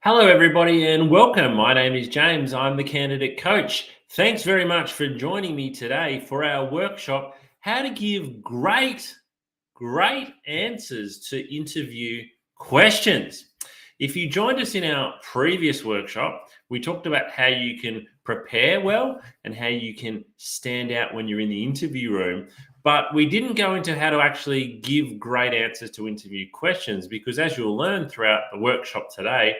Hello, everybody, and welcome. My name is James. I'm the candidate coach. Thanks very much for joining me today for our workshop, How to Give Great Answers to Interview Questions. If you joined us in our previous workshop, we talked about how you can prepare well and how you can stand out when you're in the interview room. But we didn't go into how to actually give great answers to interview questions because, as you'll learn throughout the workshop today,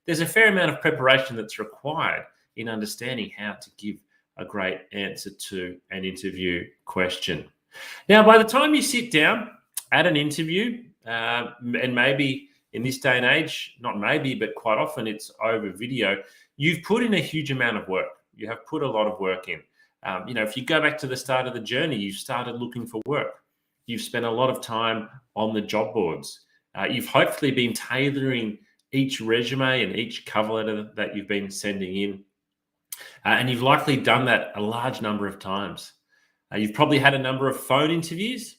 there's a fair amount of preparation that's required in understanding how to give a great answer to an interview question. Now, by the time you sit down at an interview, and maybe in this day and age, not maybe, but quite often it's over video, you've put in a huge amount of work. You have put a lot of work in. If you go back to the start of the journey, you've started looking for work. You've spent a lot of time on the job boards. You've hopefully been tailoring each resume and each cover letter that you've been sending in. And you've likely done that a large number of times. You've probably had a number of phone interviews.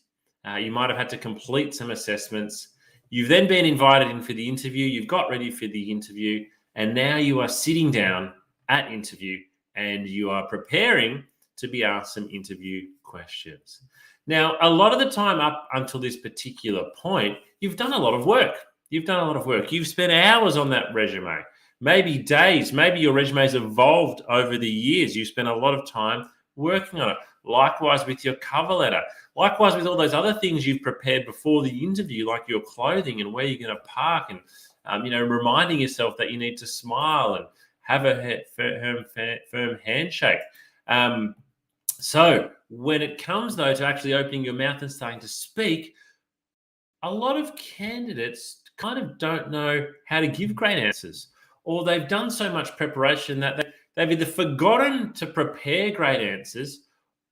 You might have had to complete some assessments. You've then been invited in for the interview. You've got ready for the interview. And now you are sitting down at interview and you are preparing to be asked some interview questions. Now, a lot of the time up until this particular point, you've done a lot of work. You've spent hours on that resume, maybe days, maybe your resume's evolved over the years. You spent a lot of time working on it. Likewise with your cover letter. Likewise with all those other things you've prepared before the interview, like your clothing and where you're going to park and, reminding yourself that you need to smile and have a firm handshake. So when it comes, though, to actually opening your mouth and starting to speak, a lot of candidates kind of don't know how to give great answers, or they've done so much preparation that they've either forgotten to prepare great answers,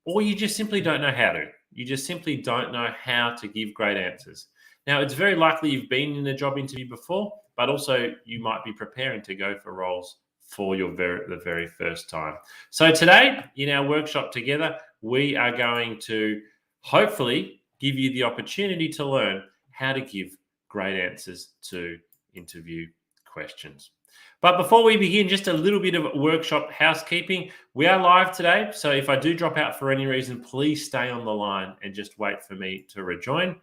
or you just simply don't know how to. You just simply don't know how to give great answers. Now, it's very likely you've been in a job interview before, but also you might be preparing to go for roles for the very first time. So today, in our workshop together, we are going to hopefully give you the opportunity to learn how to give great answers to interview questions. But before we begin, just a little bit of workshop housekeeping. We are live today, so if I do drop out for any reason, please stay on the line and just wait for me to rejoin.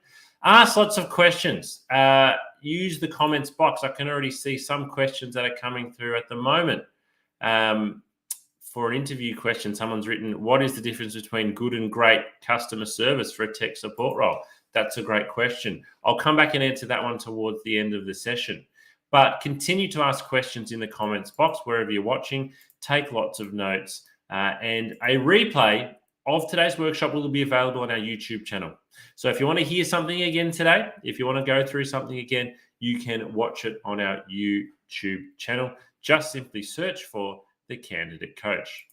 Ask lots of questions. Use the comments box. I can already see some questions that are coming through at the moment. For an interview question, someone's written, what is the difference between good and great customer service for a tech support role? That's a great question. I'll come back and answer that one towards the end of the session. But continue to ask questions in the comments box wherever you're watching. Take lots of notes. And a replay of today's workshop will be available on our YouTube channel. So if you want to hear something again today, if you want to go through something again, you can watch it on our YouTube channel. Just simply search for The Candidate Coach.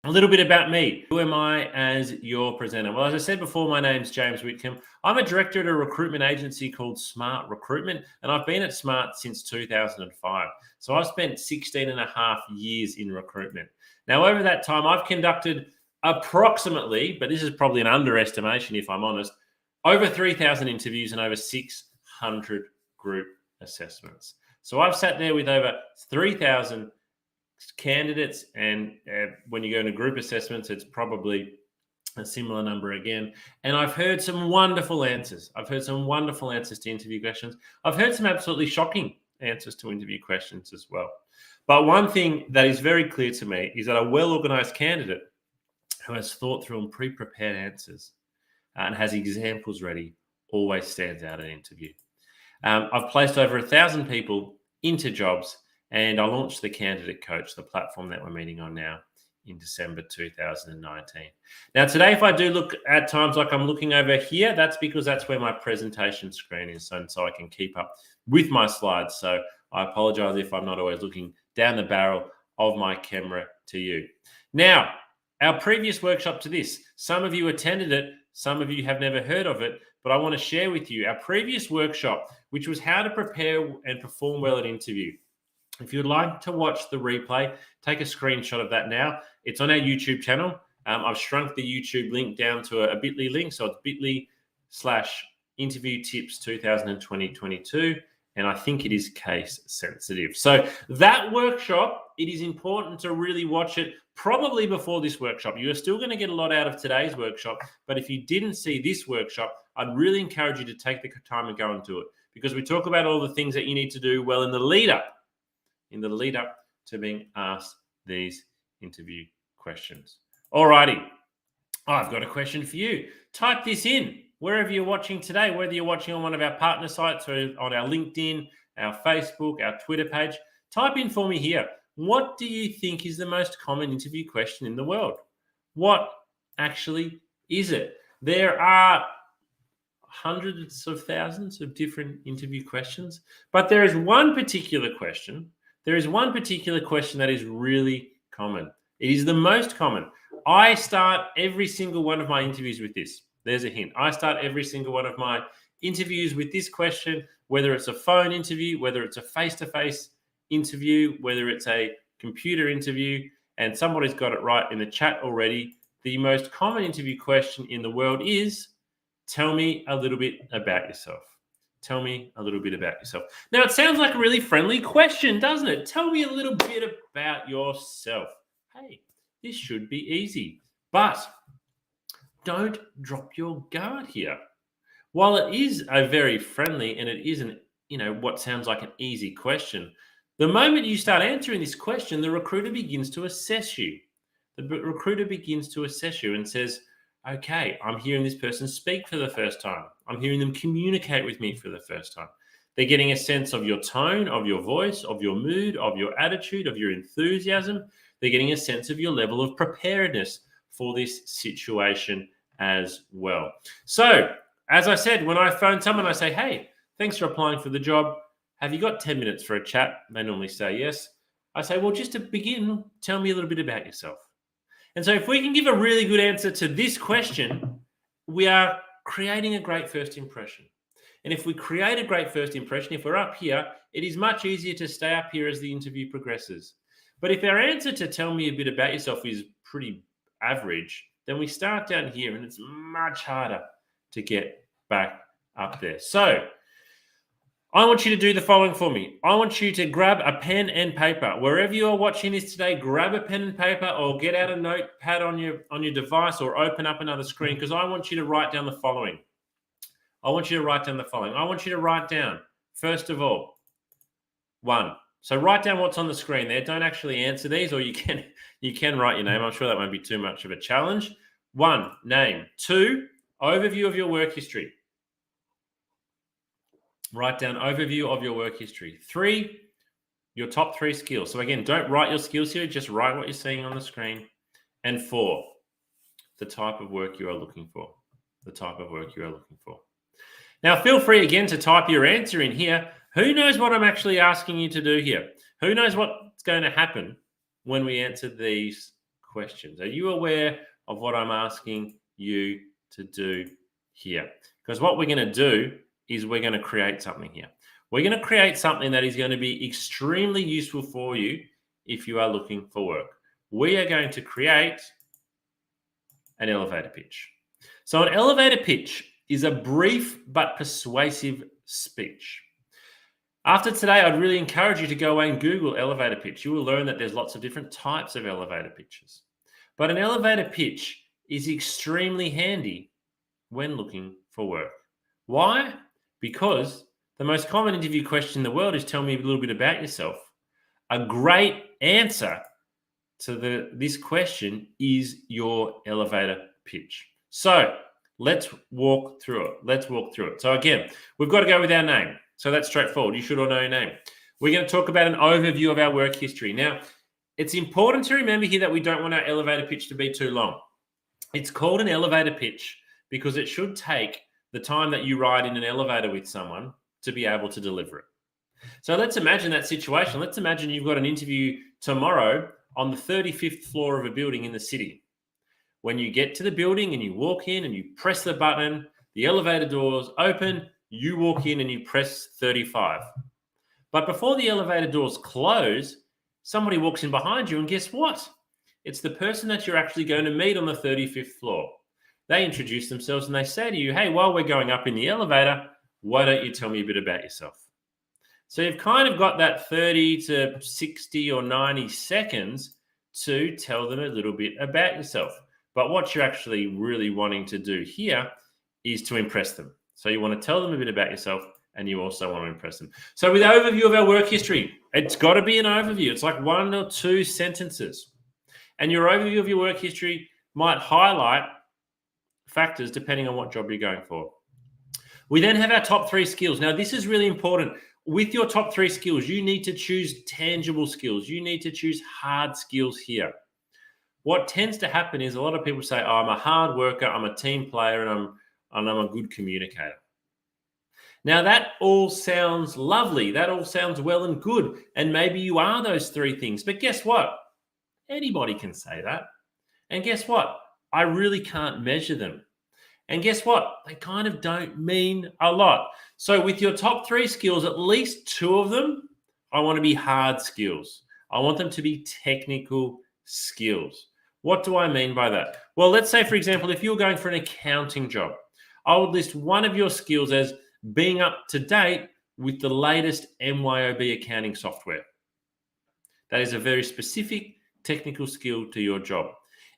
A little bit about me. Who am I as your presenter? Well, as I said before, my name's James Whitcomb. I'm a director at a recruitment agency called Smart Recruitment, and I've been at Smart since 2005. So I've spent 16 and a half years in recruitment. Now, over that time, I've conducted approximately, but this is probably an underestimation if I'm honest, over 3,000 interviews and over 600 group assessments. So I've sat there with over 3,000 candidates, and when you go into group assessments, it's probably a similar number again. And I've heard some wonderful answers. I've heard some wonderful answers to interview questions. I've heard some absolutely shocking answers to interview questions as well. But one thing that is very clear to me is that a well-organized candidate who has thought through and pre-prepared answers and has examples ready always stands out at an interview. I've placed over 1,000 people into jobs, and I launched the Candidate Coach, the platform that we're meeting on now, in December 2019. Now, today, if I do look at times like I'm looking over here, that's because that's where my presentation screen is, and so I can keep up with my slides. So I apologize if I'm not always looking down the barrel of my camera to you. Now, our previous workshop to this, some of you attended it, some of you have never heard of it, but I want to share with you our previous workshop, which was how to prepare and perform well at interview. If you'd like to watch the replay, take a screenshot of that now. It's on our YouTube channel. I've shrunk the YouTube link down to a bit.ly link. So it's bit.ly/interview tips 2020-22. and I think it is case sensitive. So that workshop, it is important to really watch it probably before this workshop. You are still going to get a lot out of today's workshop, but if you didn't see this workshop, I'd really encourage you to take the time and go and do it, because we talk about all the things that you need to do well in the lead up to being asked these interview questions. Alrighty, I've got a question for you. Type this in wherever you're watching today, whether you're watching on one of our partner sites or on our LinkedIn, our Facebook, our Twitter page. Type in for me here. What do you think is the most common interview question in the world? What actually is it? There are hundreds of thousands of different interview questions, but there is one particular question. There is one particular question that is really common. It is the most common. I start every single one of my interviews with this. There's a hint. I start every single one of my interviews with this question, whether it's a phone interview, whether it's a face-to-face interview, whether it's a computer interview, and somebody's got it right in the chat already. The most common interview question in the world is, tell me a little bit about yourself. Tell me a little bit about yourself. Now, it sounds like a really friendly question, doesn't it? Tell me a little bit about yourself. Hey, this should be easy, but don't drop your guard here. While it is a very friendly and it isn't, what sounds like an easy question, the moment you start answering this question, the recruiter begins to assess you. The recruiter begins to assess you and says, okay, I'm hearing this person speak for the first time. I'm hearing them communicate with me for the first time. They're getting a sense of your tone, of your voice, of your mood, of your attitude, of your enthusiasm. They're getting a sense of your level of preparedness for this situation as well. So, as I said, when I phone someone, I say, hey, thanks for applying for the job. Have you got 10 minutes for a chat? They normally say yes. I say, well, just to begin, tell me a little bit about yourself. And so if we can give a really good answer to this question, we are creating a great first impression. And if we create a great first impression, if we're up here, it is much easier to stay up here as the interview progresses. But if our answer to tell me a bit about yourself is pretty average, then we start down here and it's much harder to get back up there. So I want you to do the following for me. I want you to grab a pen and paper. Wherever you are watching this today, grab a pen and paper or get out a notepad on your device or open up another screen, because I want you to write down the following. I want you to write down, first of all, one. So write down what's on the screen there. Don't actually answer these, or you can write your name. I'm sure that won't be too much of a challenge. 1, name. 2, overview of your work history. Write down overview of your work history. 3, your top 3 skills. So again, don't write your skills here. Just write what you're seeing on the screen. And 4, the type of work you are looking for. Now, feel free again to type your answer in here. Who knows what I'm actually asking you to do here? Who knows what's going to happen when we answer these questions? Are you aware of what I'm asking you to do here? Because what we're going to do is we're going to create something here. We're going to create something that is going to be extremely useful for you if you are looking for work. We are going to create an elevator pitch. So an elevator pitch is a brief but persuasive speech. After today, I'd really encourage you to go away and Google elevator pitch. You will learn that there's lots of different types of elevator pitches. But an elevator pitch is extremely handy when looking for work. Why? Because the most common interview question in the world is tell me a little bit about yourself. A great answer to this question is your elevator pitch. So let's walk through it. So again, we've got to go with our name. So that's straightforward. You should all know your name. We're going to talk about an overview of our work history. Now, it's important to remember here that we don't want our elevator pitch to be too long. It's called an elevator pitch because it should take the time that you ride in an elevator with someone to be able to deliver it. So let's imagine that situation. Let's imagine you've got an interview tomorrow on the 35th floor of a building in the city. When you get to the building and you walk in and you press the button, the elevator doors open, you walk in and you press 35. But before the elevator doors close, somebody walks in behind you and guess what? It's the person that you're actually going to meet on the 35th floor. They introduce themselves and they say to you, hey, while we're going up in the elevator, why don't you tell me a bit about yourself? So you've kind of got that 30 to 60 or 90 seconds to tell them a little bit about yourself. But what you're actually really wanting to do here is to impress them. So you want to tell them a bit about yourself and you also want to impress them. So with the overview of our work history, it's got to be an overview. It's like 1 or 2 sentences. And your overview of your work history might highlight factors depending on what job you're going for. We then have our top 3 skills. Now, this is really important. With your top 3 skills, you need to choose tangible skills. You need to choose hard skills here. What tends to happen is a lot of people say, oh, I'm a hard worker, I'm a team player, and I'm a good communicator. Now, that all sounds lovely. That all sounds well and good. And maybe you are those 3 things. But guess what? Anybody can say that. And guess what? I really can't measure them. And guess what? They kind of don't mean a lot. So with your top 3 skills, at least 2 of them, I want to be hard skills. I want them to be technical skills. What do I mean by that? Well, let's say, for example, if you're going for an accounting job, I would list one of your skills as being up to date with the latest MYOB accounting software. That is a very specific technical skill to your job.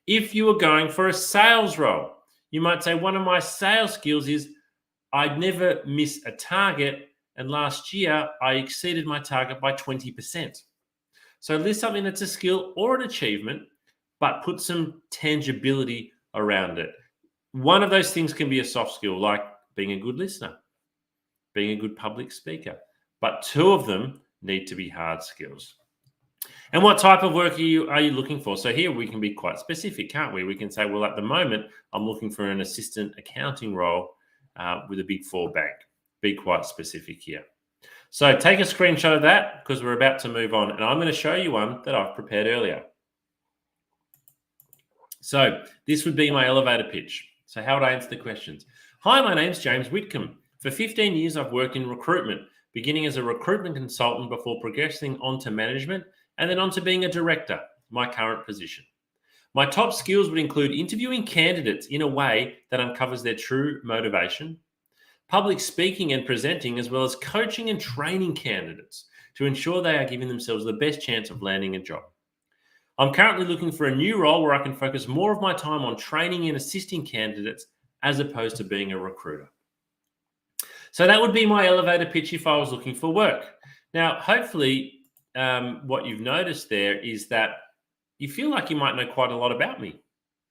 If you are going for a sales role, you might say one of my sales skills is I'd never miss a target, and last year I exceeded my target by 20%. So list something that's a skill or an achievement, but put some tangibility around it. One of those things can be a soft skill, like being a good listener, being a good public speaker, but 2 of them need to be hard skills. And what type of work are you looking for? So here we can be quite specific, can't we? We can say, well, at the moment, I'm looking for an assistant accounting role with a Big 4 bank. Be quite specific here. So take a screenshot of that because we're about to move on. And I'm going to show you one that I've prepared earlier. So this would be my elevator pitch. So how would I answer the questions? Hi, my name's James Whitcomb. For 15 years, I've worked in recruitment, beginning as a recruitment consultant before progressing onto management and then onto being a director, my current position. My top skills would include interviewing candidates in a way that uncovers their true motivation, public speaking and presenting, as well as coaching and training candidates to ensure they are giving themselves the best chance of landing a job. I'm currently looking for a new role where I can focus more of my time on training and assisting candidates as opposed to being a recruiter. So that would be my elevator pitch if I was looking for work. Now, hopefully, what you've noticed there is that you feel like you might know quite a lot about me.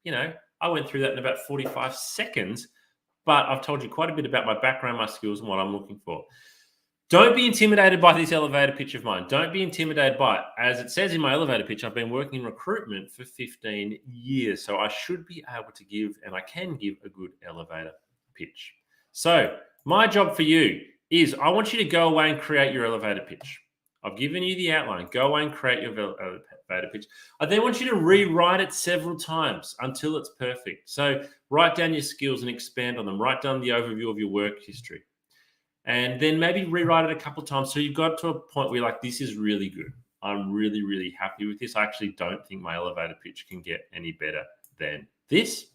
You know, I went through that in about 45 seconds, but I've told you quite a bit about my background, my skills, and what I'm looking for. Don't be intimidated by this elevator pitch of mine. Don't be intimidated by it. As it says in my elevator pitch, I've been working in recruitment for 15 years, so I should be able to give, and I can give, a good elevator pitch. So my job for you is I want you to go away and create your elevator pitch. I've given you the outline. Go away and create your elevator pitch. I then want you to rewrite it several times until it's perfect. So write down your skills and expand on them. Write down the overview of your work history. And then maybe rewrite it a couple of times so you've got to a point where you're like, this is really good. I'm really, really happy with this. I actually don't think my elevator pitch can get any better than this.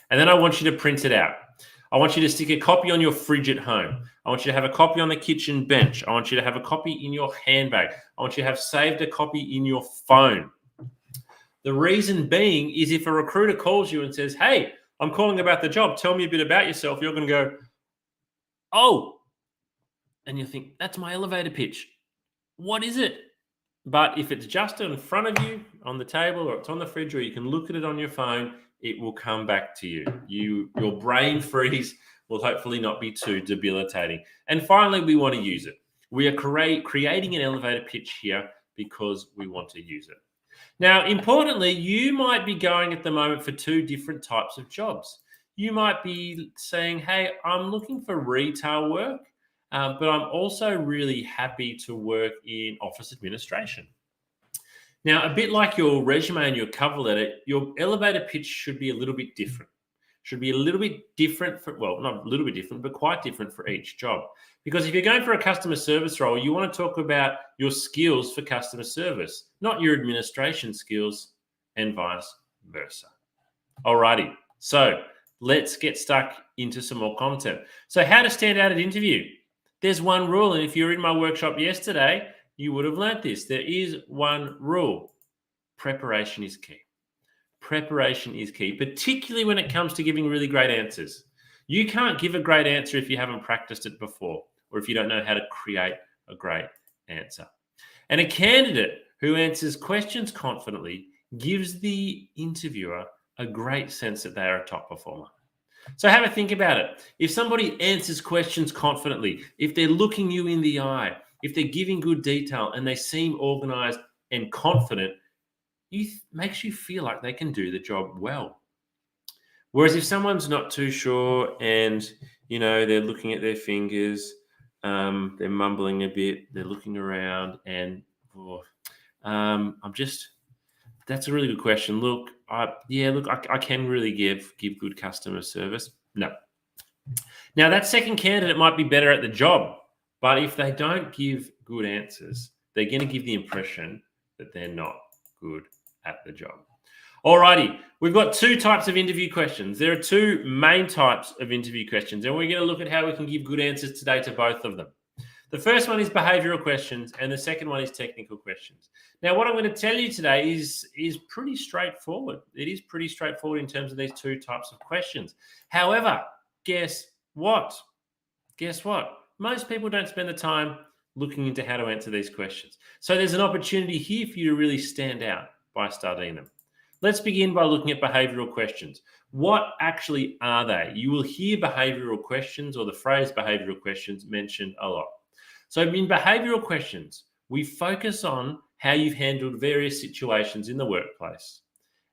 And then I want you to print it out. I want you to stick a copy on your fridge at home. I want you to have a copy on the kitchen bench. I want you to have a copy in your handbag. I want you to have saved a copy in your phone. The reason being is if a recruiter calls you and says, hey, I'm calling about the job, tell me a bit about yourself, you're going to go, oh, and you think, that's my elevator pitch. What is it? But if it's just in front of you on the table or it's on the fridge or you can look at it on your phone, it will come back to you. Your brain freeze will hopefully not be too debilitating. And finally, we want to use it. We are creating an elevator pitch here because we want to use it. Now, importantly, you might be going at the moment for 2 different types of jobs. You might be saying, hey, I'm looking for retail work, but I'm also really happy to work in office administration. Now, a bit like your resume and your cover letter, your elevator pitch should be a little bit different. Should be a little bit different for, well, not a little bit different, but quite different for each job. Because if you're going for a customer service role, you want to talk about your skills for customer service, not your administration skills, and vice versa. Alrighty, so let's get stuck into some more content. So how to stand out at interview. There's one rule, and if you're in my workshop yesterday, you would have learnt this. There is one rule. Preparation is key. Preparation is key, particularly when it comes to giving really great answers. You can't give a great answer if you haven't practiced it before, or if you don't know how to create a great answer. And a candidate who answers questions confidently gives the interviewer a great sense that they are a top performer. So have a think about it. If somebody answers questions confidently, if they're looking you in the eye, if they're giving good detail and they seem organized and confident, makes you feel like they can do the job well. Whereas if someone's not too sure and, they're looking at their fingers, they're mumbling a bit, they're looking around and, that's a really good question. Look, I can really give good customer service. No. Now, that second candidate might be better at the job, but if they don't give good answers, they're going to give the impression that they're not good at the job. Alrighty, we've got two types of interview questions. There are two main types of interview questions, and we're going to look at how we can give good answers today to both of them. The first one is behavioral questions, and the second one is technical questions. Now, what I'm going to tell you today is pretty straightforward. It is pretty straightforward in terms of these two types of questions. However, guess what? Most people don't spend the time looking into how to answer these questions. So there's an opportunity here for you to really stand out by studying them. Let's begin by looking at behavioral questions. What actually are they? You will hear behavioral questions or the phrase behavioral questions mentioned a lot. So in behavioral questions, we focus on how you've handled various situations in the workplace.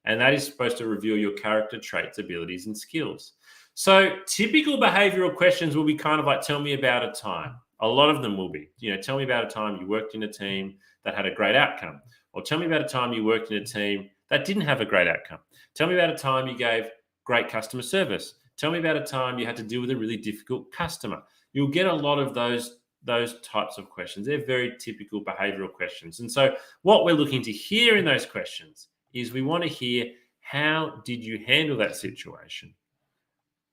And that is supposed to reveal your character traits, abilities, and skills. So typical behavioral questions will be kind of like, tell me about a time. A lot of them will be, tell me about a time you worked in a team that had a great outcome. Or tell me about a time you worked in a team that didn't have a great outcome. Tell me about a time you gave great customer service. Tell me about a time you had to deal with a really difficult customer. You'll get a lot of those types of questions. They're very typical behavioral questions. And so what we're looking to hear in those questions is we want to hear, how did you handle that situation?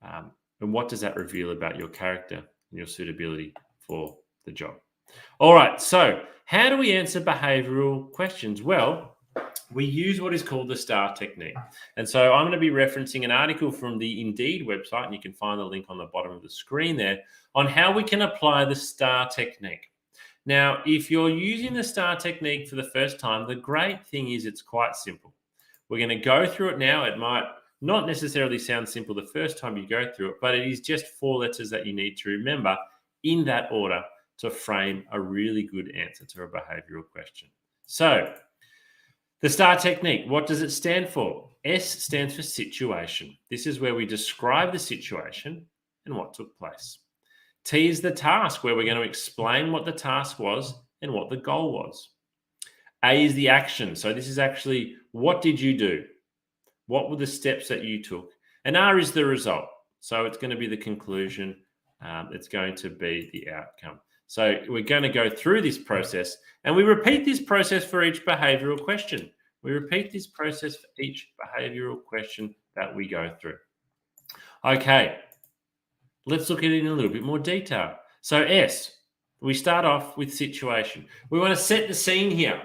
And what does that reveal about your character and your suitability for the job? All right, so how do we answer behavioral questions? Well, we use what is called the STAR technique. And so I'm going to be referencing an article from the Indeed website, and you can find the link on the bottom of the screen there, on how we can apply the STAR technique. Now, if you're using the STAR technique for the first time, the great thing is it's quite simple. We're going to go through it now. It might not necessarily sound simple the first time you go through it, but it is just 4 letters that you need to remember in that order to frame a really good answer to a behavioral question. So, the STAR technique, what does it stand for? S stands for situation. This is where we describe the situation and what took place. T is the task, where we're going to explain what the task was and what the goal was. A is the action. So this is actually, what did you do? What were the steps that you took? And R is the result. So it's going to be the conclusion. It's going to be the outcome. So we're going to go through this process, and we repeat this process for each behavioral question. We repeat this process for each behavioral question that we go through. Okay, let's look at it in a little bit more detail. So S, we start off with situation. We want to set the scene here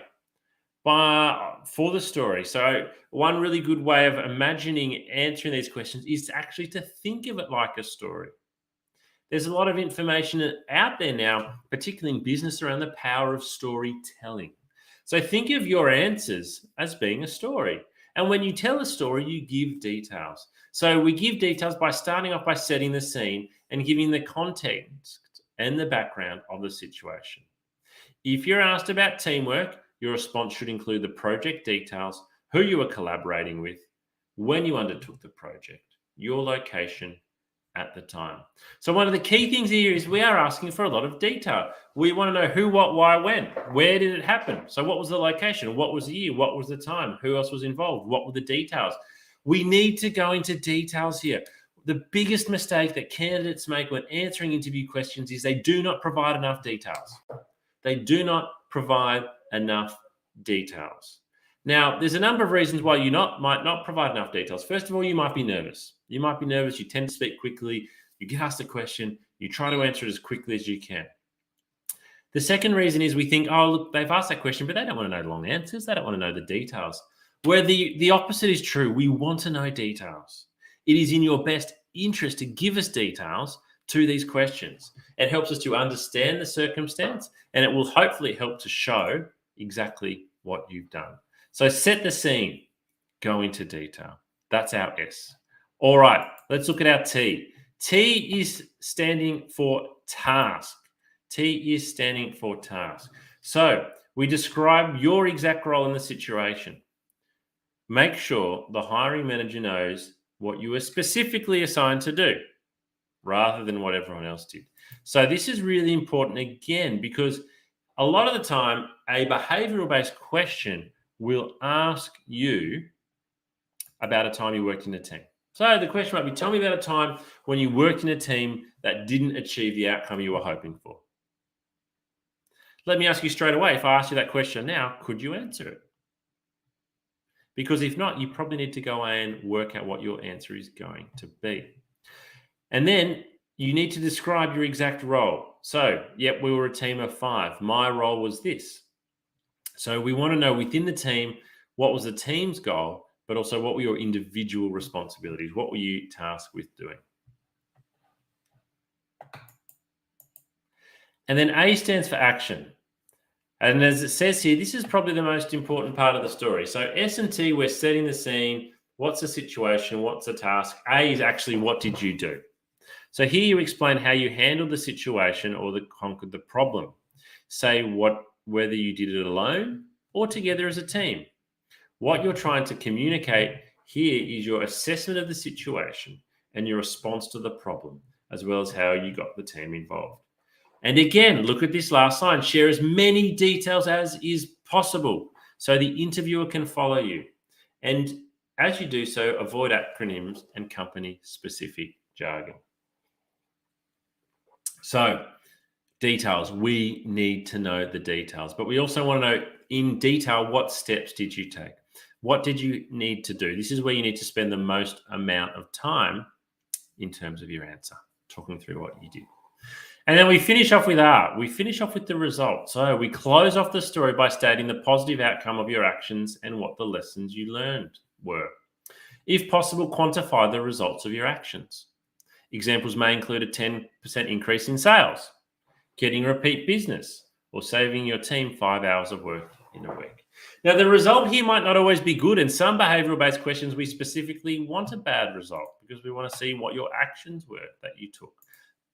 for the story. So one really good way of imagining answering these questions is actually to think of it like a story. There's a lot of information out there now, particularly in business, around the power of storytelling. So think of your answers as being a story. And when you tell a story, you give details. So we give details by starting off by setting the scene and giving the context and the background of the situation. If you're asked about teamwork, your response should include the project details, who you were collaborating with, when you undertook the project, your location at the time. So one of the key things here is we are asking for a lot of detail. We want to know who, what, why, when. Where did it happen? So what was the location? What was the year? What was the time? Who else was involved? What were the details? We need to go into details here. The biggest mistake that candidates make when answering interview questions is they do not provide enough details. They do not provide enough details. Now, there's a number of reasons why you might not provide enough details. First of all, you might be nervous. You tend to speak quickly. You get asked a question, You try to answer it as quickly as you can. The second reason is we think, oh, look, they've asked that question, but they don't want to know long answers. They don't want to know the details. Where the opposite is true. We want to know details. It is in your best interest to give us details to these questions. It helps us to understand the circumstance, and it will hopefully help to show exactly what you've done. So set the scene, go into detail. That's our S. All right, let's look at our T. T is standing for task. T is standing for task. So we describe your exact role in the situation. Make sure the hiring manager knows what you were specifically assigned to do rather than what everyone else did. So this is really important again, because a lot of the time a behavioral-based question will ask you about a time you worked in a team. So the question might be, tell me about a time when you worked in a team that didn't achieve the outcome you were hoping for. Let me ask you straight away, if I ask you that question now, could you answer it? Because if not, you probably need to go away and work out what your answer is going to be. And then you need to describe your exact role. So, yep, we were a team of 5. My role was this. So we want to know within the team, what was the team's goal, but also what were your individual responsibilities? What were you tasked with doing? And then A stands for action. And as it says here, this is probably the most important part of the story. So S and T, we're setting the scene. What's the situation? What's the task? A is actually, what did you do? So here you explain how you handled the situation or conquered the problem. Say whether you did it alone or together as a team. What you're trying to communicate here is your assessment of the situation and your response to the problem, as well as how you got the team involved. And again, look at this last line. Share as many details as is possible so the interviewer can follow you. And as you do so, avoid acronyms and company-specific jargon. So, details. We need to know the details, but we also want to know in detail, what steps did you take? What did you need to do? This is where you need to spend the most amount of time in terms of your answer, talking through what you did. And then we finish off with R. We finish off with the result. So we close off the story by stating the positive outcome of your actions and what the lessons you learned were. If possible, quantify the results of your actions. Examples may include a 10% increase in sales, getting repeat business, or saving your team 5 hours of work in a week. Now, the result here might not always be good. In some behavioral-based questions, we specifically want a bad result because we want to see what your actions were that you took.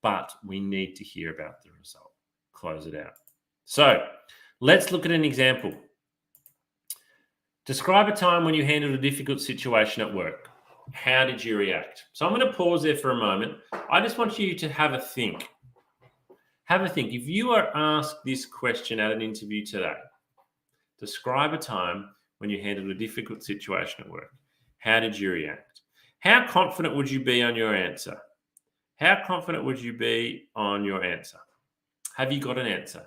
But we need to hear about the result. Close it out. So let's look at an example. Describe a time when you handled a difficult situation at work. How did you react? So I'm going to pause there for a moment. I just want you to have a think. Have a think. If you are asked this question at an interview today, describe a time when you handled a difficult situation at work. How did you react? How confident would you be on your answer? How confident would you be on your answer? Have you got an answer?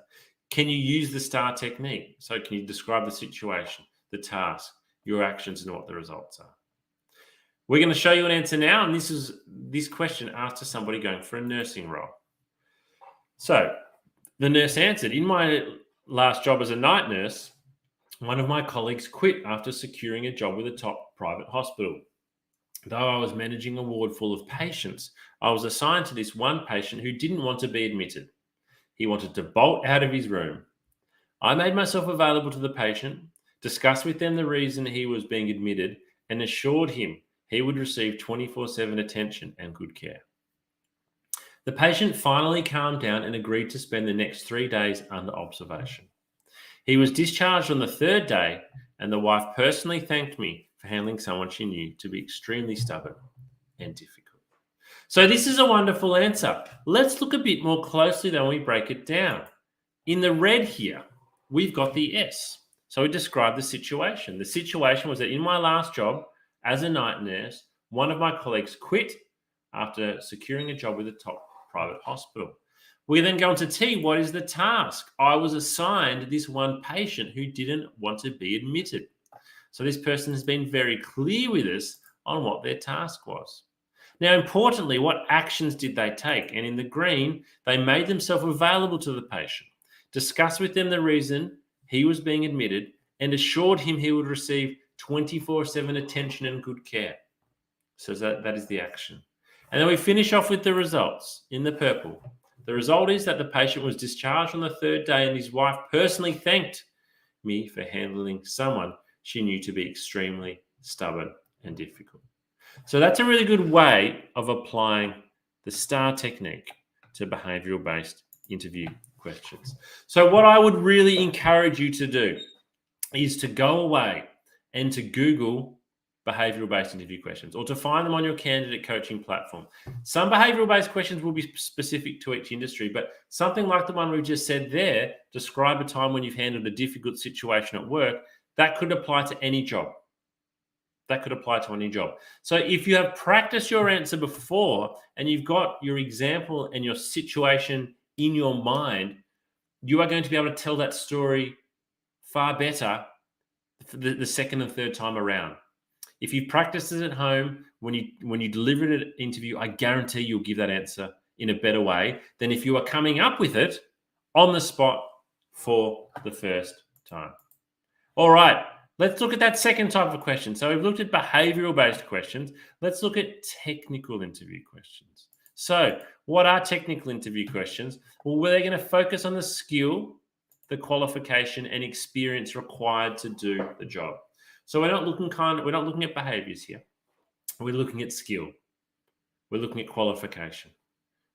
Can you use the STAR technique? So can you describe the situation, the task, your actions, and what the results are? We're going to show you an answer now, and this question asked to somebody going for a nursing role. So the nurse answered, in my last job as a night nurse, one of my colleagues quit after securing a job with a top private hospital. Though I was managing a ward full of patients, I was assigned to this one patient who didn't want to be admitted. He wanted to bolt out of his room. I made myself available to the patient, discussed with them the reason he was being admitted, and assured him he would receive 24/7 attention and good care. The patient finally calmed down and agreed to spend the next 3 days under observation. He was discharged on the 3rd day, and the wife personally thanked me for handling someone she knew to be extremely stubborn and difficult. So this is a wonderful answer. Let's look a bit more closely then when we break it down. In the red here, we've got the S. So we describe the situation. The situation was that in my last job as a night nurse, one of my colleagues quit after securing a job with a top private hospital. We then go on to T. What is the task? I was assigned this one patient who didn't want to be admitted. So this person has been very clear with us on what their task was. Now, importantly, what actions did they take? And in the green, they made themselves available to the patient, discussed with them the reason he was being admitted, and assured him he would receive 24/7 attention and good care. So that is the action. And then we finish off with the results in the purple. The result is that the patient was discharged on the third day, and his wife personally thanked me for handling someone she knew to be extremely stubborn and difficult. So that's a really good way of applying the STAR technique to behavioral-based interview questions. So what I would really encourage you to do is to go away and to Google behavioral-based interview questions, or to find them on your candidate coaching platform. Some behavioral-based questions will be specific to each industry, but something like the one we just said there, describe a time when you've handled a difficult situation at work, that could apply to any job. That could apply to any job. So if you have practiced your answer before and you've got your example and your situation in your mind, you are going to be able to tell that story far better the second and third time around. If you've practiced it at home, when you deliver it at an interview, I guarantee you'll give that answer in a better way than if you are coming up with it on the spot for the first time. All right, let's look at that second type of question. So we've looked at behavioral-based questions. Let's look at technical interview questions. So what are technical interview questions? Well, they're going to focus on the skill, the qualification, and experience required to do the job. So we're not looking at behaviors here. We're looking at skill. We're looking at qualification.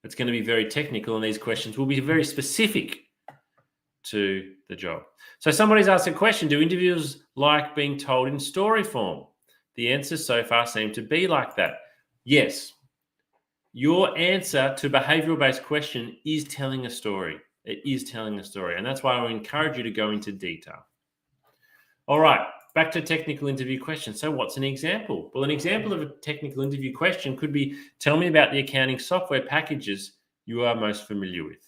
It's going to be very technical, and these questions will be very specific to the job. So somebody's asked a question, do interviewers like being told in story form? The answers so far seem to be like that. Yes. Your answer to behavioral-based question is telling a story. It is telling a story, and that's why I encourage you to go into detail. All right. Back to technical interview questions. So what's an example? Well, an example of a technical interview question could be, tell me about the accounting software packages you are most familiar with.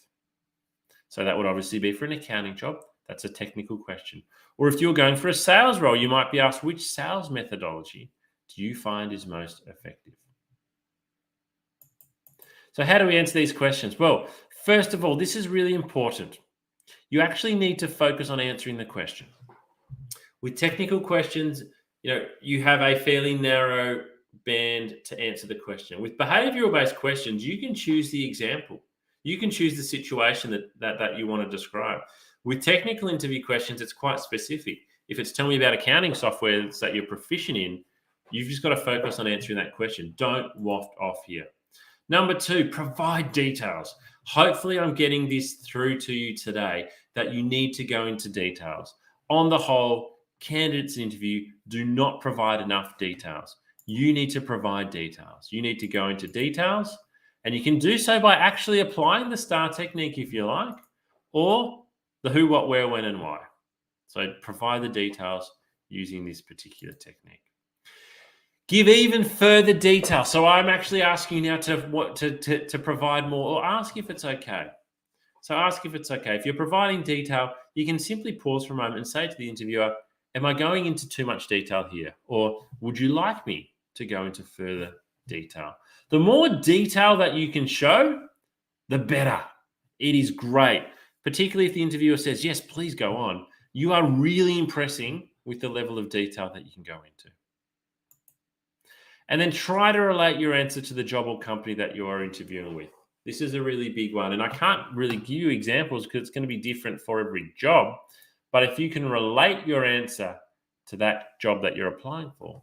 So that would obviously be for an accounting job. That's a technical question. Or if you're going for a sales role, you might be asked, which sales methodology do you find is most effective? So how do we answer these questions? Well, first of all, this is really important. You actually need to focus on answering the question. With technical questions, you have a fairly narrow band to answer the question. With behavioral-based questions, you can choose the example. You can choose the situation that you want to describe. With technical interview questions, it's quite specific. If it's tell me about accounting software that you're proficient in, you've just got to focus on answering that question. Don't waft off here. Number 2, provide details. Hopefully I'm getting this through to you today that you need to go into details. On the whole, candidates in interview do not provide enough details. You need to provide details. You need to go into details, and you can do so by actually applying the STAR technique if you like, or the who, what, where, when, and why. So provide the details using this particular technique. Give even further detail. So I'm actually asking you now to provide more, or ask if it's okay. So ask if it's okay. If you're providing detail, you can simply pause for a moment and say to the interviewer, am I going into too much detail here? Or would you like me to go into further detail? The more detail that you can show, the better. It is great, particularly if the interviewer says, yes, please go on. You are really impressing with the level of detail that you can go into. And then try to relate your answer to the job or company that you are interviewing with. This is a really big one. And I can't really give you examples because it's going to be different for every job. But if you can relate your answer to that job that you're applying for,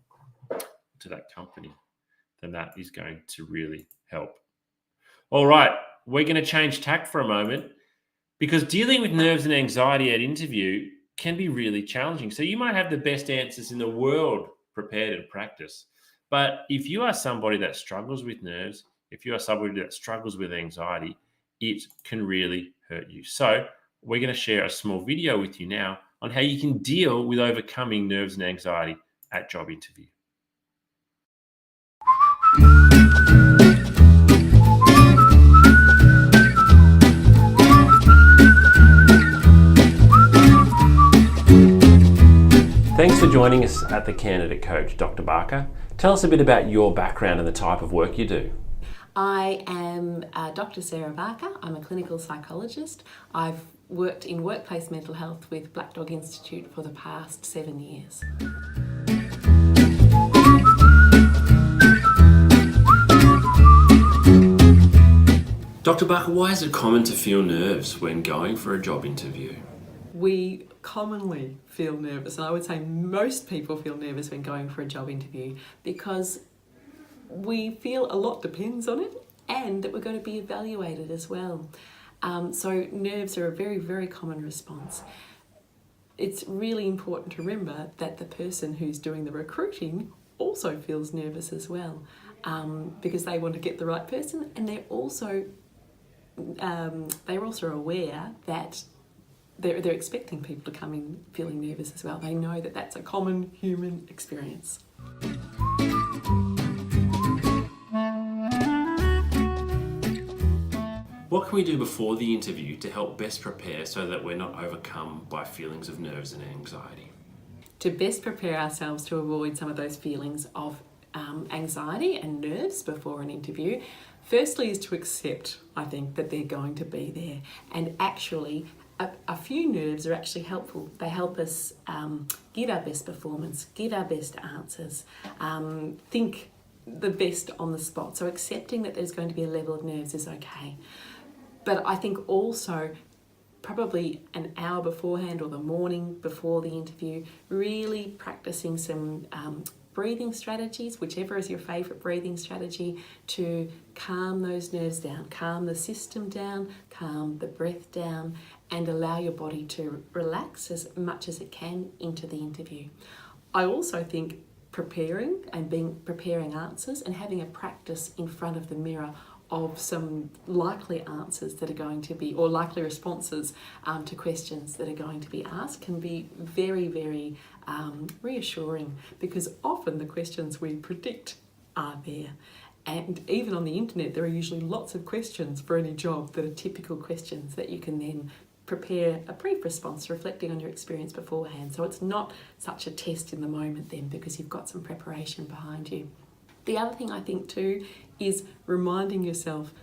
to that company, then that is going to really help. All right, we're going to change tack for a moment because dealing with nerves and anxiety at interview can be really challenging. So you might have the best answers in the world prepared and practiced. But if you are somebody that struggles with nerves, if you are somebody that struggles with anxiety, it can really hurt you. So we're going to share a small video with you now on how you can deal with overcoming nerves and anxiety at job interview. Thanks for joining us at The Candidate Coach, Dr. Barker. Tell us a bit about your background and the type of work you do. I am Dr. Sarah Barker. I'm a clinical psychologist. I've worked in workplace mental health with Black Dog Institute for the past 7 years. Dr. Barker, why is it common to feel nerves when going for a job interview? We commonly feel nervous, and I would say most people feel nervous when going for a job interview because we feel a lot depends on it and that we're going to be evaluated as well. So nerves are a very, very common response. It's really important to remember that the person who's doing the recruiting also feels nervous as well, because they want to get the right person, and they're also aware that they're expecting people to come in feeling nervous as well. They know that that's a common human experience. What can we do before the interview to help best prepare so that we're not overcome by feelings of nerves and anxiety? To best prepare ourselves to avoid some of those feelings of anxiety and nerves before an interview, firstly is to accept, I think, that they're going to be there. And actually, a few nerves are actually helpful. They help us give our best performance, give our best answers, think the best on the spot. So accepting that there's going to be a level of nerves is okay. But I think also probably an hour beforehand or the morning before the interview, really practicing some breathing strategies, whichever is your favourite breathing strategy, to calm those nerves down, calm the system down, calm the breath down, and allow your body to relax as much as it can into the interview. I also think preparing answers and having a practice in front of the mirror of some likely answers that are going to be, or likely responses to questions that are going to be asked, can be very, very reassuring, because often the questions we predict are there. And even on the internet, there are usually lots of questions for any job that are typical questions that you can then prepare a brief response reflecting on your experience beforehand. So it's not such a test in the moment then, because you've got some preparation behind you. The other thing I think too is reminding yourself,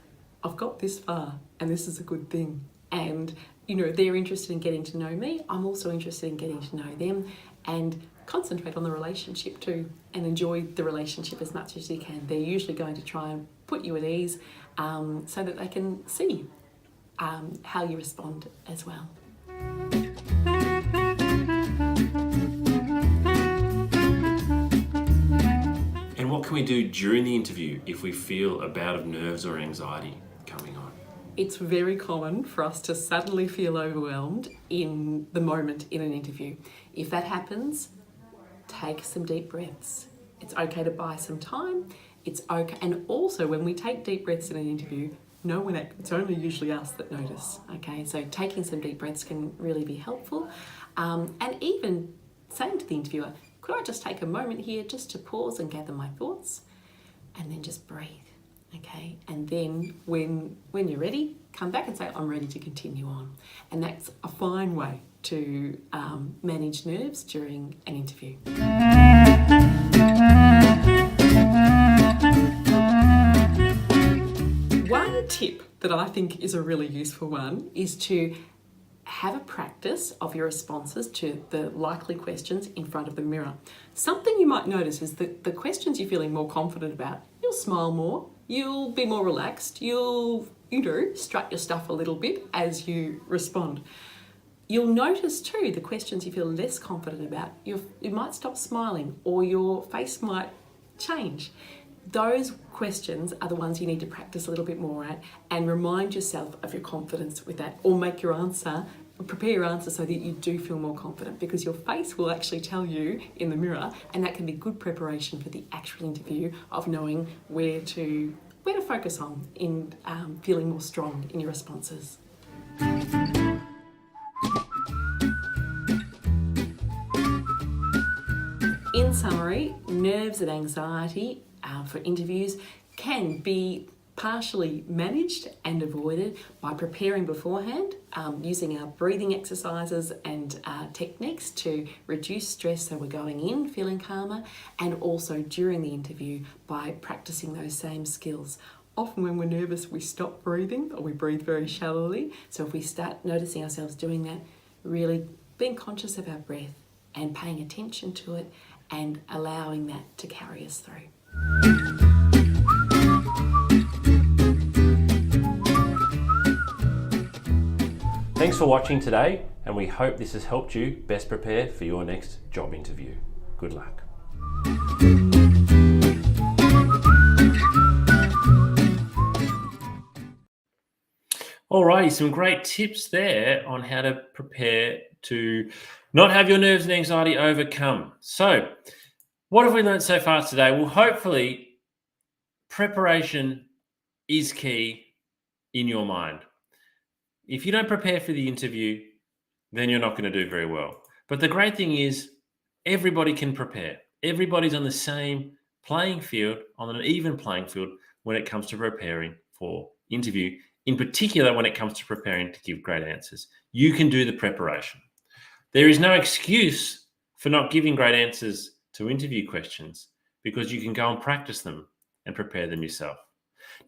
I've got this far and this is a good thing. And they're interested in getting to know me. I'm also interested in getting to know them, and concentrate on the relationship too and enjoy the relationship as much as you can. They're usually going to try and put you at ease so that they can see how you respond as well. And what can we do during the interview if we feel a bout of nerves or anxiety coming on? It's very common for us to suddenly feel overwhelmed in the moment in an interview. If that happens, take some deep breaths. It's okay to buy some time. It's okay. And also, when we take deep breaths in an interview, it's only usually us that notice. Okay, so taking some deep breaths can really be helpful. And even saying to the interviewer, could I just take a moment here just to pause and gather my thoughts, and then just breathe. Okay, and then when you're ready, come back and say, I'm ready to continue on. And that's a fine way to manage nerves during an interview. One tip that I think is a really useful one is to have a practice of your responses to the likely questions in front of the mirror. Something you might notice is that the questions you're feeling more confident about, you'll smile more, you'll be more relaxed, you'll, strut your stuff a little bit as you respond. You'll notice too, the questions you feel less confident about, you might stop smiling or your face might change. Those questions are the ones you need to practice a little bit more at, and remind yourself of your confidence with that, or prepare your answer so that you do feel more confident, because your face will actually tell you in the mirror, and that can be good preparation for the actual interview of knowing where to focus on in feeling more strong in your responses. In summary, nerves and anxiety for interviews can be partially managed and avoided by preparing beforehand, using our breathing exercises and techniques to reduce stress so we're going in feeling calmer, and also during the interview by practicing those same skills. Often when we're nervous, we stop breathing or we breathe very shallowly. So if we start noticing ourselves doing that, really being conscious of our breath and paying attention to it and allowing that to carry us through. Thanks for watching today, and we hope this has helped you best prepare for your next job interview. Good luck. Alrighty, some great tips there on how to prepare to not have your nerves and anxiety overcome. So, what have we learned so far today? Well, hopefully, preparation is key in your mind. If you don't prepare for the interview, then you're not going to do very well. But the great thing is, everybody can prepare. Everybody's on the same playing field, on an even playing field when it comes to preparing for interview, in particular when it comes to preparing to give great answers. You can do the preparation. There is no excuse for not giving great answers to interview questions because you can go and practice them and prepare them yourself.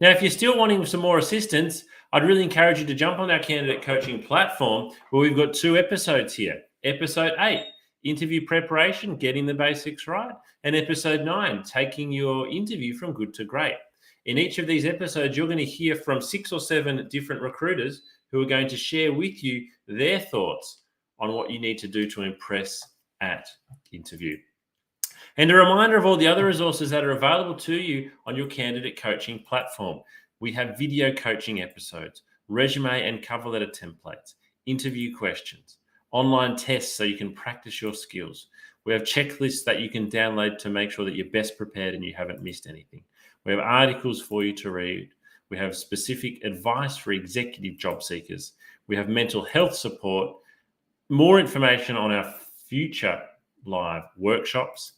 Now, if you're still wanting some more assistance, I'd really encourage you to jump on our candidate coaching platform where we've got 2 episodes here. Episode 8, interview preparation, getting the basics right, and episode 9, taking your interview from good to great. In each of these episodes, you're going to hear from 6 or 7 different recruiters who are going to share with you their thoughts on what you need to do to impress at interview. And a reminder of all the other resources that are available to you on your candidate coaching platform. We have video coaching episodes, resume and cover letter templates, interview questions, online tests so you can practice your skills. We have checklists that you can download to make sure that you're best prepared and you haven't missed anything. We have articles for you to read. We have specific advice for executive job seekers. We have mental health support, more information on our future live workshops,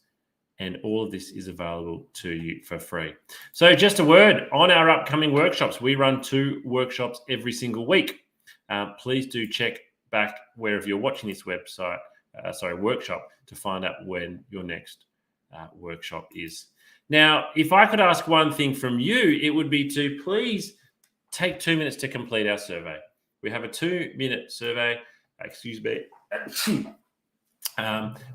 and all of this is available to you for free. So just a word on our upcoming workshops. We run 2 workshops every single week. Please do check back wherever you're watching this workshop to find out when your next workshop is. Now, if I could ask one thing from you, it would be to please take 2 minutes to complete our survey. We have a 2-minute survey,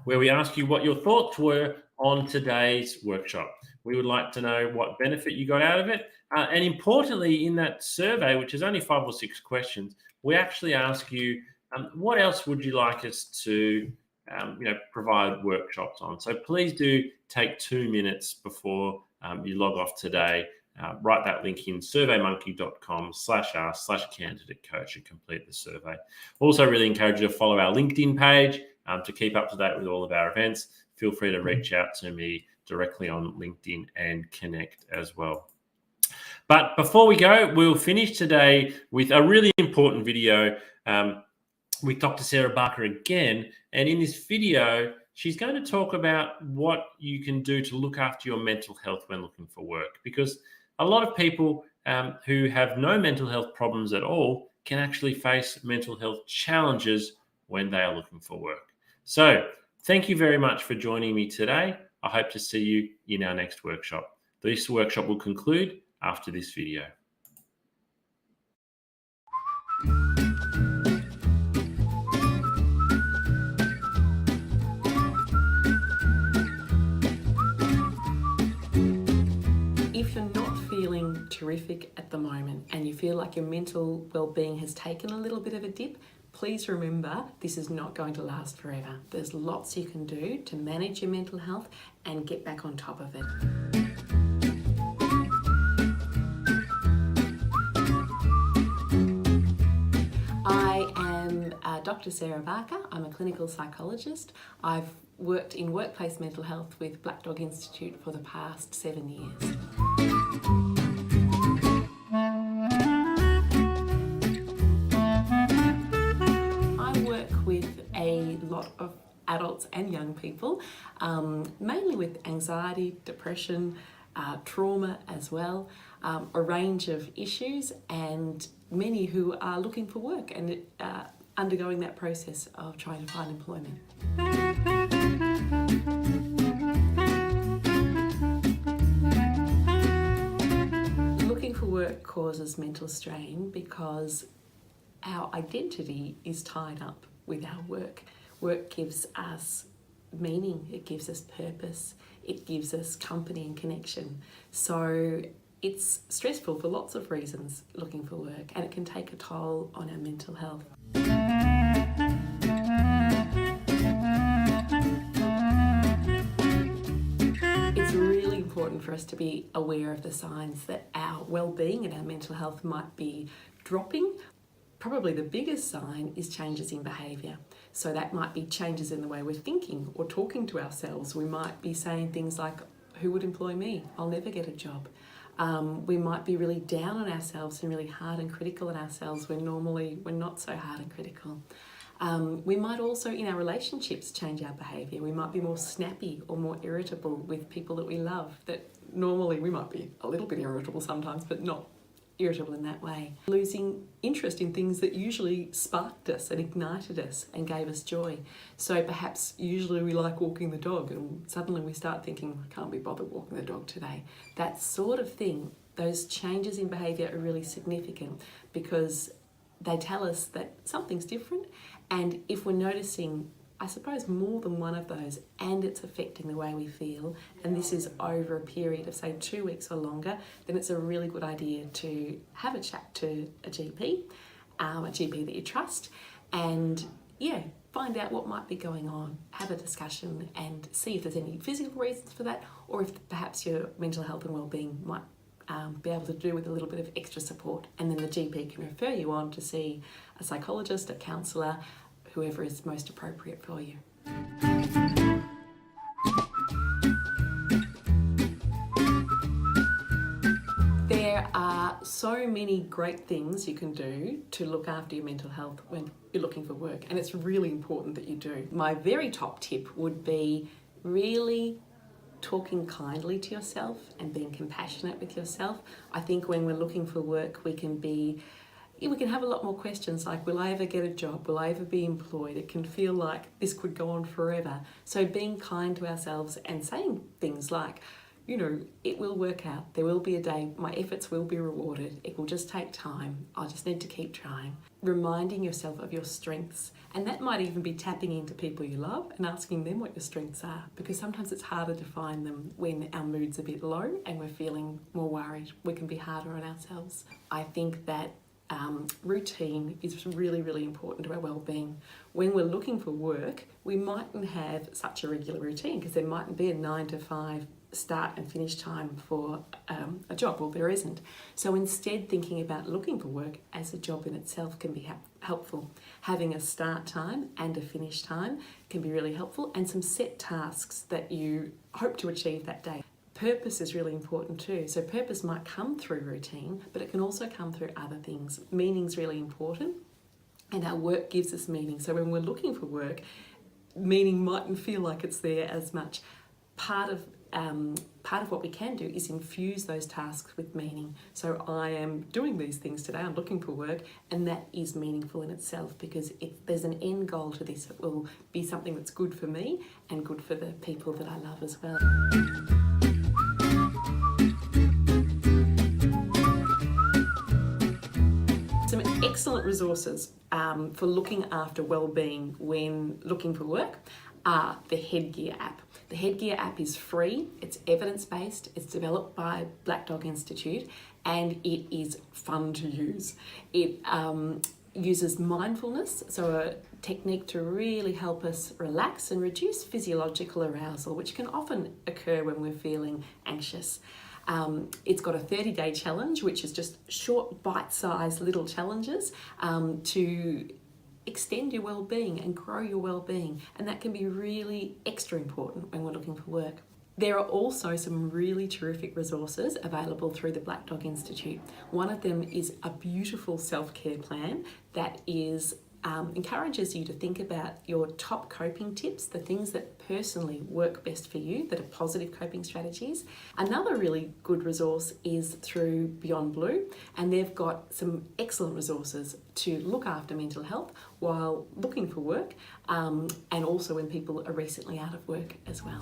where we ask you what your thoughts were on today's workshop. We would like to know what benefit you got out of it. And importantly, in that survey, which is only 5 or 6 questions, we actually ask you, what else would you like us to provide workshops on? So please do take 2 minutes before you log off today. Write that link in surveymonkey.com/r/candidate coach and complete the survey. Also really encourage you to follow our LinkedIn page to keep up to date with all of our events. Feel free to reach out to me directly on LinkedIn and connect as well. But before we go, we'll finish today with a really important video with Dr. Sarah Barker again. And in this video, she's going to talk about what you can do to look after your mental health when looking for work. Because a lot of people who have no mental health problems at all can actually face mental health challenges when they are looking for work. So thank you very much for joining me today. I hope to see you in our next workshop. This workshop will conclude after this video. If you're not feeling terrific at the moment and you feel like your mental well-being has taken a little bit of a dip, please remember this is not going to last forever. There's lots you can do to manage your mental health and get back on top of it. I am Dr. Sarah Barker. I'm a clinical psychologist. I've worked in workplace mental health with Black Dog Institute for the past 7 years. Lot of adults and young people, mainly with anxiety, depression, trauma as well. a range of issues, and many who are looking for work and undergoing that process of trying to find employment. Looking for work causes mental strain because our identity is tied up with our work. Work gives us meaning, it gives us purpose, it gives us company and connection. So it's stressful for lots of reasons, looking for work, and it can take a toll on our mental health. It's really important for us to be aware of the signs that our well-being and our mental health might be dropping. Probably the biggest sign is changes in behaviour. So that might be changes in the way we're thinking or talking to ourselves. We might be saying things like, who would employ me? I'll never get a job. We might be really down on ourselves and really hard and critical on ourselves when normally we're not so hard and critical. We might also, in our relationships, change our behaviour. We might be more snappy or more irritable with people that we love, that normally we might be a little bit irritable sometimes, but not irritable in that way. Losing interest in things that usually sparked us and ignited us and gave us joy. So perhaps usually we like walking the dog and suddenly we start thinking, I can't be bothered walking the dog today. That sort of thing, those changes in behaviour are really significant because they tell us that something's different, and if we're noticing, I suppose, more than one of those and it's affecting the way we feel, and this is over a period of say 2 weeks or longer, then it's a really good idea to have a chat to a GP that you trust, and find out what might be going on, have a discussion and see if there's any physical reasons for that, or if perhaps your mental health and wellbeing might be able to do with a little bit of extra support, and then the GP can refer you on to see a psychologist, a counsellor, whoever is most appropriate for you. There are so many great things you can do to look after your mental health when you're looking for work, and it's really important that you do. My very top tip would be really talking kindly to yourself and being compassionate with yourself. I think when we're looking for work, we can have a lot more questions like, will I ever get a job? Will I ever be employed? It can feel like this could go on forever. So being kind to ourselves and saying things like, it will work out. There will be a day, my efforts will be rewarded. It will just take time. I just need to keep trying. Reminding yourself of your strengths. And that might even be tapping into people you love and asking them what your strengths are, because sometimes it's harder to find them when our mood's a bit low and we're feeling more worried. We can be harder on ourselves. I think that routine is really, really important to our well-being. When we're looking for work, we mightn't have such a regular routine because there mightn't be a 9 to 5 start and finish time for a job, or there isn't. So instead, thinking about looking for work as a job in itself can be helpful. Having a start time and a finish time can be really helpful, and some set tasks that you hope to achieve that day. Purpose is really important too. So purpose might come through routine, but it can also come through other things. Meaning's really important, and our work gives us meaning. So when we're looking for work, meaning mightn't feel like it's there as much. Part of what we can do is infuse those tasks with meaning. So I am doing these things today, I'm looking for work, and that is meaningful in itself because there's an end goal to this. It will be something that's good for me and good for the people that I love as well. Some excellent resources for looking after wellbeing when looking for work are the Headgear app. The Headgear app is free, it's evidence-based, it's developed by Black Dog Institute, and it is fun to use. It uses mindfulness, so a technique to really help us relax and reduce physiological arousal, which can often occur when we're feeling anxious. It's got a 30-day challenge, which is just short, bite-sized little challenges to extend your well-being and grow your well-being, and that can be really extra important when we're looking for work. There are also some really terrific resources available through the Black Dog Institute. One of them is a beautiful self-care plan that is encourages you to think about your top coping tips, the things that personally work best for you, that are positive coping strategies. Another really good resource is through Beyond Blue, and they've got some excellent resources to look after mental health while looking for work, and also when people are recently out of work as well.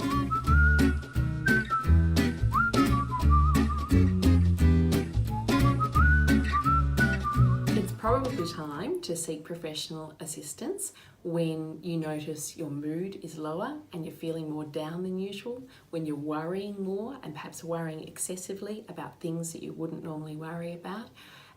Probably time to seek professional assistance when you notice your mood is lower and you're feeling more down than usual, when you're worrying more and perhaps worrying excessively about things that you wouldn't normally worry about,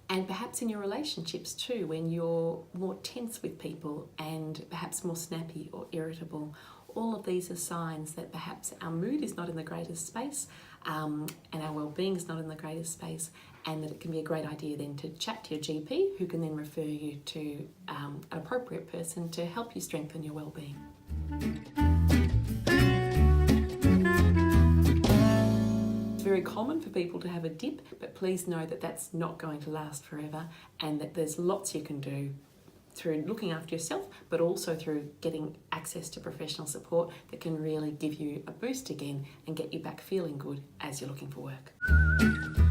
and perhaps in your relationships too, when you're more tense with people and perhaps more snappy or irritable. All of these are signs that perhaps our mood is not in the greatest space, and our well-being is not in the greatest space, and that it can be a great idea then to chat to your GP, who can then refer you to an appropriate person to help you strengthen your well-being. It's very common for people to have a dip, but please know that that's not going to last forever, and that there's lots you can do through looking after yourself, but also through getting access to professional support that can really give you a boost again and get you back feeling good as you're looking for work.